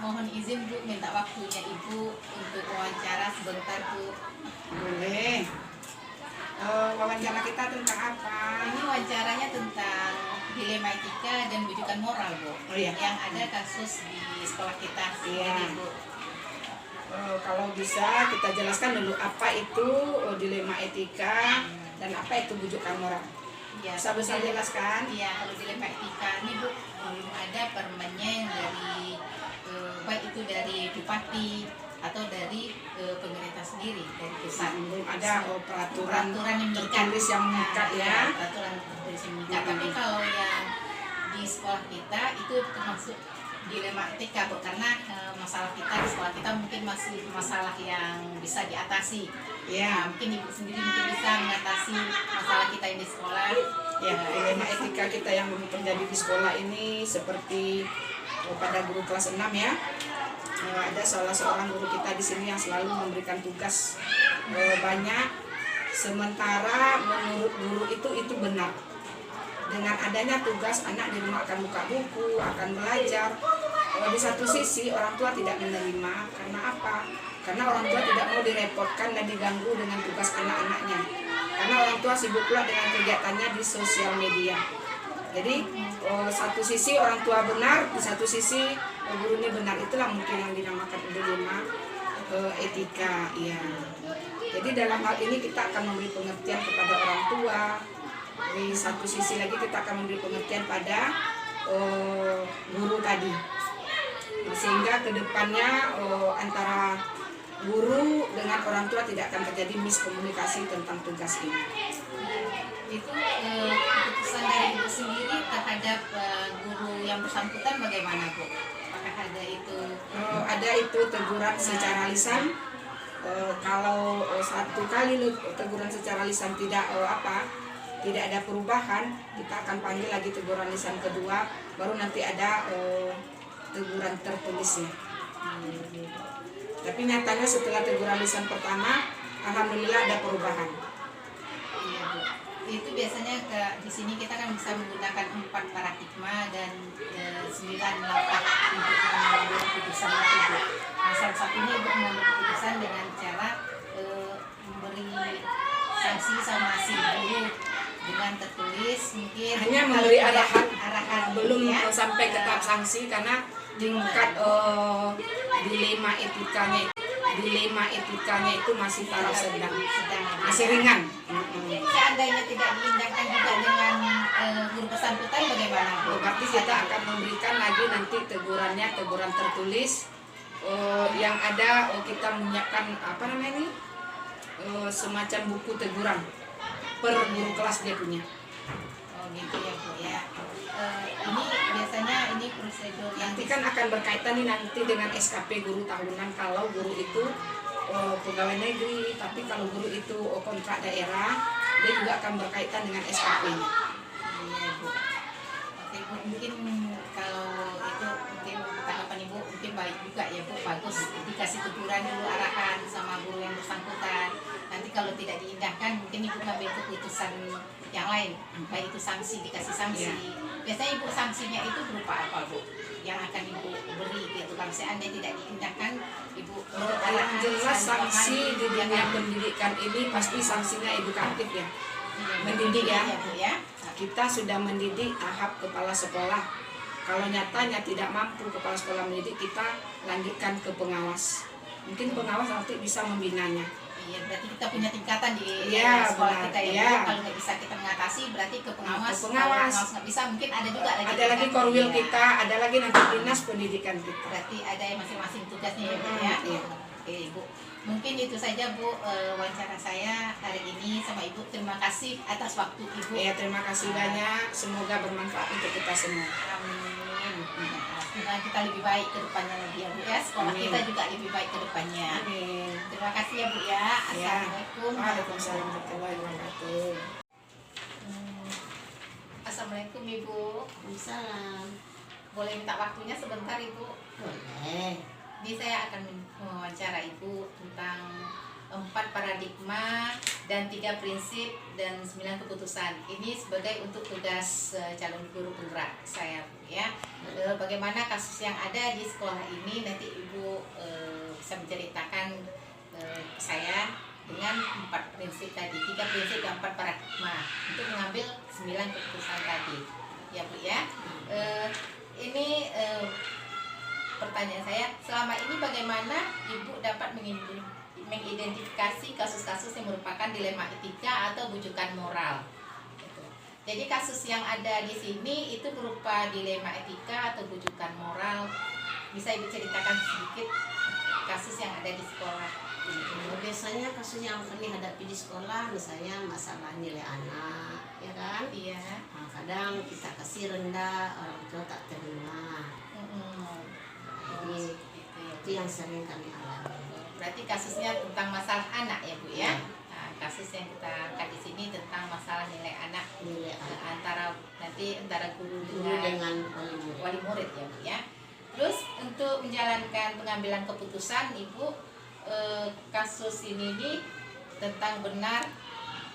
mohon izin Bu, minta waktunya Ibu untuk wawancara sebentar Bu. Boleh. Wawancara kita tentang apa? Ini wawancaranya tentang dilema etika dan rujukan moral Bu. Oh, iya. Yang ada kasus di sekolah kita. Iya. Ini Bu. Kalau bisa kita jelaskan dulu apa itu dilema etika dan apa itu bujukan moral. Ya, Bisa jelaskan? Iya, kalau dilema etika ini Bu, belum ada permennya yang dari baik itu dari bupati atau dari pemerintah sendiri, dari pusat. Belum ada peraturan yang tertulis yang mengikat ya. Peraturan tertulis yang mengikat. Tapi kalau yang di sekolah kita itu termasuk dilema etika Bu, karena masalah kita di sekolah kita mungkin masih masalah yang bisa diatasi. Ya. Mungkin Ibu sendiri mungkin bisa mengatasi masalah kita yang di sekolah. Ya, dilema etika kita yang terjadi di sekolah ini seperti pada guru kelas 6 ya. Ada salah seorang guru kita di sini yang selalu memberikan tugas banyak, sementara menurut guru itu benar. Dengan adanya tugas, anak di rumah akan buka buku, akan belajar. Di satu sisi orang tua tidak menerima, karena apa? Karena orang tua tidak mau direpotkan dan diganggu dengan tugas anak-anaknya. Karena orang tua sibuk pula dengan kegiatannya di sosial media. Jadi satu sisi orang tua benar, di satu sisi guru ini benar. Itulah mungkin yang dinamakan dilema etika. Ya. Jadi dalam hal ini kita akan memberi pengertian kepada orang tua. Di satu sisi lagi kita akan memberi pengertian pada guru tadi. Sehingga kedepannya antara guru dengan orang tua tidak akan terjadi miskomunikasi tentang tugas ini. Itu keputusan dari Ibu sendiri terhadap guru yang bersangkutan bagaimana Bu? Apakah ada itu? Ada itu teguran secara lisan. Kalau satu kali teguran secara lisan tidak ada perubahan, kita akan panggil lagi teguran lisan kedua, baru nanti ada teguran tertulisnya. Tapi nyatanya setelah teguran lisan pertama, alhamdulillah ada perubahan. Iya Bu. Itu biasanya di sini kita kan bisa menggunakan 4 paradigma dan 9 langkah untuk mengambil keputusan itu Bu. Nah, salah satunya Ibu mengambil keputusan dengan cara memberi sanksi sama si guru dengan tertulis, mungkin hanya memberi arahan belum ya, sampai ke tahap sanksi karena tingkat dilema etikanya itu masih taraf sedang, masih ringan. Seandainya tidak diindahkan juga dengan guru bersangkutan bagaimana Bu? Berarti kita akan memberikan lagi nanti teguran tertulis yang ada. Kita menyiapkan semacam buku teguran per guru kelas dia punya. Oh gitu ya Bu ya. Ini biasanya ini prosedur yang Nanti kan akan berkaitan nih nanti dengan SKP guru tahunan kalau guru itu pegawai negeri, tapi kalau guru itu kontrak daerah, dia juga akan berkaitan dengan SKP-nya. Iya Bu. Oke Bu, mungkin kalau itu mungkin tanggapan Ibu mungkin baik juga ya Bu, bagus dikasih teguran dulu arahan sama guru yang bersangkutan. Nanti kalau tidak diindahkan mungkin Ibu ngambil keputusan yang lain, baik itu sanksi, dikasih sanksi. Biasanya Ibu sanksinya itu berupa apa Bu? Yang akan Ibu beri gitu, kalau seandainya tidak diindahkan Ibu Yang jelas sanksi di dunia pendidikan ini pasti sanksinya edukatif ya, mendidik ya. Bu ya. Kita sudah mendidik tahap kepala sekolah. Kalau nyatanya tidak mampu kepala sekolah mendidik, kita lanjutkan ke pengawas. Mungkin pengawas nanti bisa membinanya. Iya, berarti kita punya tingkatan di sekolah benar, kita ya. ya. Kalau nggak bisa kita mengatasi, berarti ke pengawas. Ke pengawas. Kalau nggak bisa, mungkin ada juga lagi. Ada lagi korwil kita, ada lagi nanti dinas pendidikan kita. Berarti ada yang masing-masing tugasnya ya Bu ya. Iya. Oke Bu, mungkin itu saja Bu wawancara saya hari ini sama Ibu. Terima kasih atas waktu Ibu. Ya, terima kasih banyak. Semoga bermanfaat untuk kita semua. Amin. Semoga kita lebih baik ke depannya lagi ya Bu ya. Sekolah Amin. kita juga lebih baik ke depannya. Amin. Terima kasih ya Bu ya. Assalamualaikum. Waalaikumsalam warahmatullahi wabarakatuh. Assalamualaikum Ibu. Waalaikumsalam. Boleh minta waktunya sebentar Ibu? Boleh. Jadi saya akan mewawancara Ibu tentang 4 4 paradigma dan 3 prinsip dan 9 keputusan. Ini sebagai untuk tugas calon guru penggerak saya, Bu, ya. Bagaimana kasus yang ada di sekolah ini nanti Ibu bisa menceritakan ke saya dengan 4 prinsip tadi, 3 prinsip dan 4 paradigma untuk mengambil 9 keputusan tadi, ya Bu, ya. Ini pertanyaan saya, selama ini bagaimana Ibu dapat mengidentifikasi kasus-kasus yang merupakan dilema etika atau bujukan moral? Gitu. Jadi kasus yang ada di sini itu berupa dilema etika atau bujukan moral. Bisa Ibu ceritakan sedikit kasus yang ada di sekolah ini? Biasanya kasus yang kami hadapi di sekolah misalnya masalah nilai anak, ya kan? Iya. Nah, kadang kita kasih rendah, orang tua tak terima. Jadi Gitu ya, Bu. itu yang sering kami alami. Berarti kasusnya tentang masalah anak, ya Bu, ya. Nah, kasus yang kita angkat di sini tentang masalah nilai anak, Nilai anak antara guru guru dengan wali murid, ya Bu, ya. Terus untuk menjalankan pengambilan keputusan Ibu, kasus ini nih tentang benar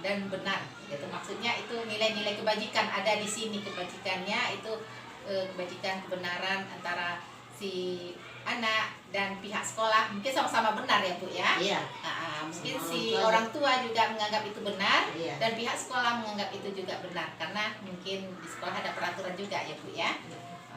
dan benar, gitu. Maksudnya itu nilai-nilai kebajikan ada di sini, kebajikannya itu kebajikan kebenaran antara si anak dan pihak sekolah mungkin sama-sama benar, ya Bu, ya. Iya. Mungkin Orang si tua orang tua juga menganggap itu benar, Iya. dan pihak sekolah menganggap itu juga benar karena mungkin di sekolah ada peraturan juga, ya Bu, ya.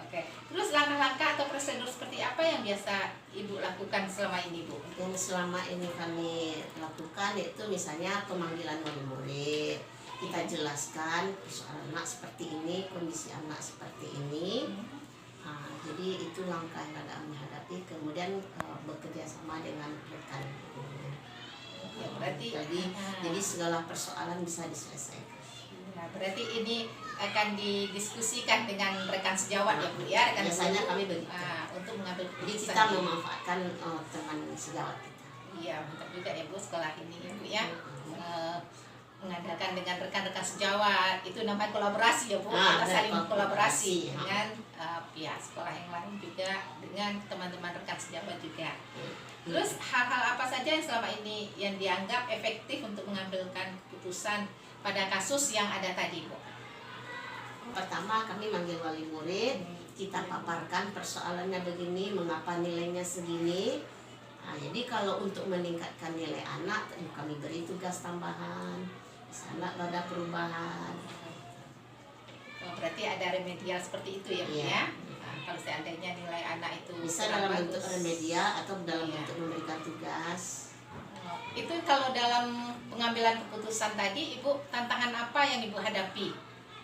Oke. Terus langkah-langkah atau prosedur seperti apa yang biasa Ibu lakukan selama ini, Bu? Yang selama ini kami lakukan itu misalnya pemanggilan wali murid. Kita jelaskan persoalan anak seperti ini, kondisi anak seperti ini. Nah, jadi itu langkah yang kami hadapi. Kemudian bekerja sama dengan rekan. Ya, berarti Jadi segala persoalan bisa diselesaikan. Nah, berarti ini akan didiskusikan dengan rekan sejawat, ya Bu, ya. Rekan Biasanya guru, kami begitu. untuk mengambil Jadi keputusan. kita memanfaatkan teman sejawat kita. Iya, mantap juga, ya Bu, sekolah ini, ya Bu, ya. Mengadakan dengan rekan-rekan sejawat itu namanya kolaborasi, ya Bu. Kita saling kolaborasi dengan pihak sekolah yang lain juga, dengan teman-teman rekan sejawat juga. Terus hal-hal apa saja yang selama ini yang dianggap efektif untuk mengambilkan keputusan pada kasus yang ada tadi, Bu? Pertama kami manggil wali murid, kita paparkan persoalannya begini, mengapa nilainya segini. Nah, jadi kalau untuk meningkatkan nilai anak, kami beri tugas tambahan. Anak ada perubahan. Berarti ada remedial seperti itu, ya Bu, Iya. ya. Nah, kalau seandainya nilai anak itu Bisa kurang dalam bentuk bagus, remedial atau dalam Iya. bentuk memberikan tugas. Itu kalau dalam pengambilan keputusan tadi, Ibu, tantangan apa yang Ibu hadapi?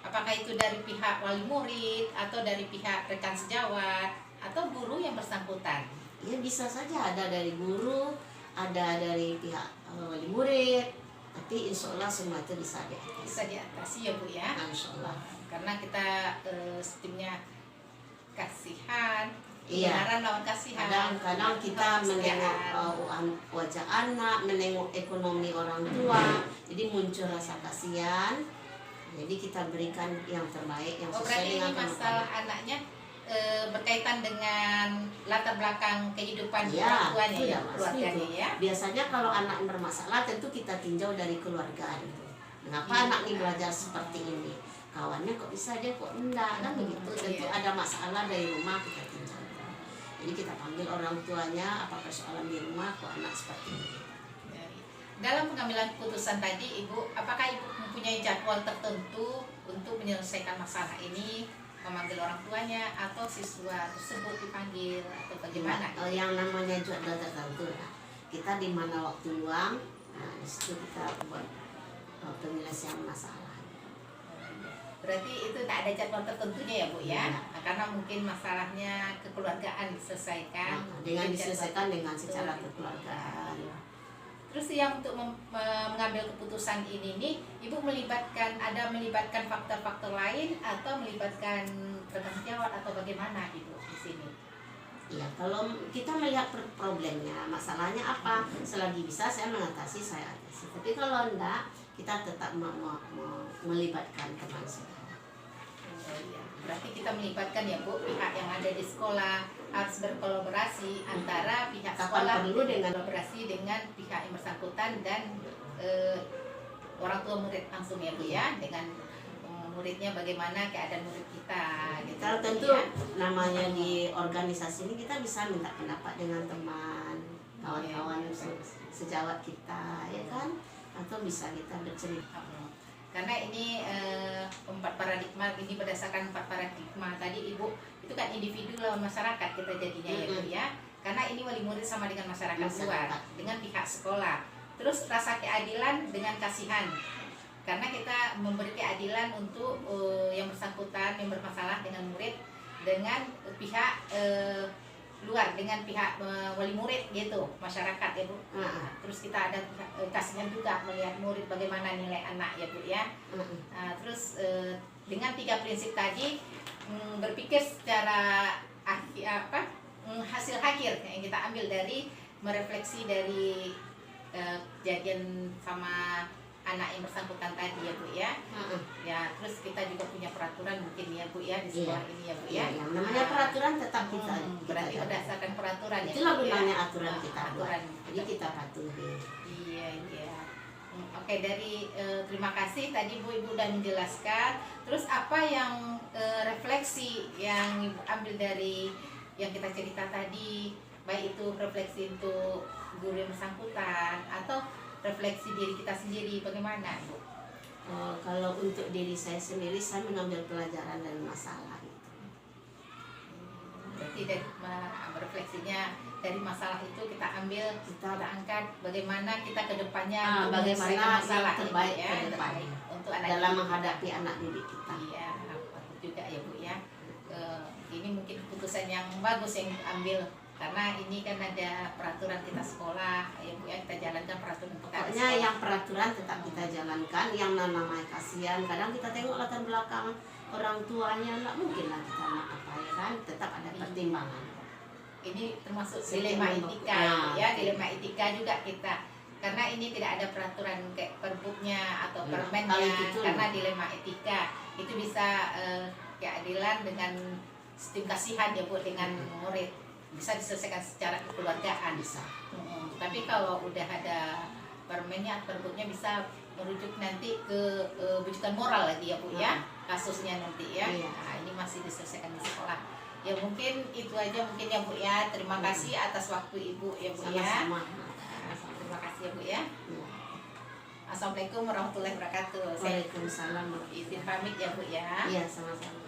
Apakah itu dari pihak wali murid atau dari pihak rekan sejawat atau guru yang bersangkutan? Ya bisa saja ada dari guru, ada dari pihak wali murid, tapi insya Allah semua itu bisa diatasi. Bisa diatasi, ya Bu, ya. Insya Allah. Karena kita sistemnya kasihan, Iya. kebenaran lawan kasihan. Kadang-kadang kita menengok wajah anak, menengok ekonomi orang tua, jadi muncul rasa kasihan. Jadi kita berikan yang terbaik, yang sesuai Berarti dengan ini masalah anaknya berkaitan dengan latar belakang kehidupan orang tuanya, itu ya, ya, Mas, keluarganya, itu. ya. Biasanya kalau anak bermasalah tentu kita tinjau dari keluarga gitu. Kenapa Iya. anak ini belajar seperti ini? Kawannya kok bisa, dia kok enggak, kan begitu. Tentu Iya. ada masalah dari rumah, kita tinjau. Jadi kita panggil orang tuanya, apa persoalan di rumah kok anak seperti ini. Dalam pengambilan keputusan tadi, Ibu, apakah Ibu mempunyai jadwal tertentu untuk menyelesaikan masalah ini, memanggil orang tuanya atau siswa tersebut dipanggil atau bagaimana? Yang namanya jadwal tertentu, nah, kita di mana waktu luang, nah di situ kita buat penyelesaian masalah. Berarti itu tak ada jadwal tertentunya, ya Bu, ya. Iya. Nah, karena mungkin masalahnya kekeluargaan diselesaikan. Dengan Mungkin diselesaikan jadwal dengan tertentu, secara gitu. kekeluargaan. Terus yang untuk mengambil keputusan ini nih, Ibu melibatkan faktor-faktor lain atau melibatkan rekan sejawat atau bagaimana, Ibu, di sini? Iya, kalau kita melihat problemnya, masalahnya apa, selagi bisa saya mengatasi, saya atasi. Tapi kalau enggak, kita tetap melibatkan teman sejawat. Oh, iya. Berarti kita melibatkan ya Bu, pihak yang ada di sekolah harus berkolaborasi antara pihak Kapan sekolah perlu dengan kolaborasi dengan pihak yang bersangkutan dan orang tua murid langsung ya Bu ya, dengan muridnya bagaimana keadaan murid kita gitu. Kalau tentu ya. namanya di organisasi ini kita bisa minta pendapat dengan teman, kawan-kawan sejawat kita, ya kan? Atau bisa kita bercerita. Karena ini 4 paradigma, ini berdasarkan 4 paradigma tadi Ibu, itu kan individu lawan masyarakat kita jadinya ya Bu ya. Karena ini wali murid sama dengan masyarakat luar, dengan pihak sekolah. Terus rasa keadilan dengan kasihan. Karena kita memberi keadilan untuk yang bersangkutan yang bermasalah dengan murid, dengan pihak luar, dengan pihak wali murid gitu, masyarakat ya Bu. Terus kita ada kasihan juga melihat murid bagaimana nilai anak ya Bu ya. Terus dengan 3 prinsip tadi berpikir secara hasil akhir yang kita ambil dari merefleksi dari kejadian sama anak yang bersangkutan tadi ya Bu ya. Ya, terus kita juga punya peraturan mungkin ya Bu ya di sekolah ini ya Bu ya. Yang namanya peraturan tetap kita. Berarti berdasarkan peraturan ya. Itulah Bu, gunanya ya? aturan kita buat. Aturan. Jadi kita patuhi. Iya, iya. Oke, dari terima kasih tadi Bu Ibu udah menjelaskan. Terus apa yang refleksi yang Ibu ambil dari yang kita cerita tadi, baik itu refleksi untuk guru yang bersangkutan atau refleksi diri kita sendiri, bagaimana Bu? Kalau untuk diri saya sendiri, saya mengambil pelajaran dari masalah itu. Berarti dari refleksinya dari masalah itu kita ambil, kita angkat bagaimana kita kedepannya bagaimana masalah yang terbaik ya, ke depannya untuk anak dalam didik menghadapi anak didik kita. Iya, juga ya Bu ya. Ini mungkin keputusan yang bagus yang ambil, karena ini kan ada peraturan kita sekolah ya Bu ya, kita jalankan peraturan untuk Pokoknya yang peraturan tetap kita jalankan, yang namanya kasihan. Kadang kita tengok latar belakang orang tuanya, nggak mungkin lah kita nak apa ya kan, tetap ada pertimbangan. Ini termasuk dilema etika ya, dilema etika juga kita, karena ini tidak ada peraturan kayak perbuknya atau permennya, karena dilema etika itu bisa keadilan dengan sistem kasihan ya Bu dengan murid, bisa diselesaikan secara kekeluargaan bisa. Tapi kalau udah ada permennya atau perbuknya bisa merujuk nanti ke bujukan moral lagi ya Bu ya, kasusnya nanti ya. Nah, ini masih diselesaikan di sekolah. Ya mungkin itu aja mungkin ya Bu ya. Terima kasih atas waktu Ibu ya Bu ya. Sama-sama. Terima kasih ya Bu ya. Assalamualaikum warahmatullahi wabarakatuh. Waalaikumsalam. Izin pamit ya Bu ya. Iya, sama-sama.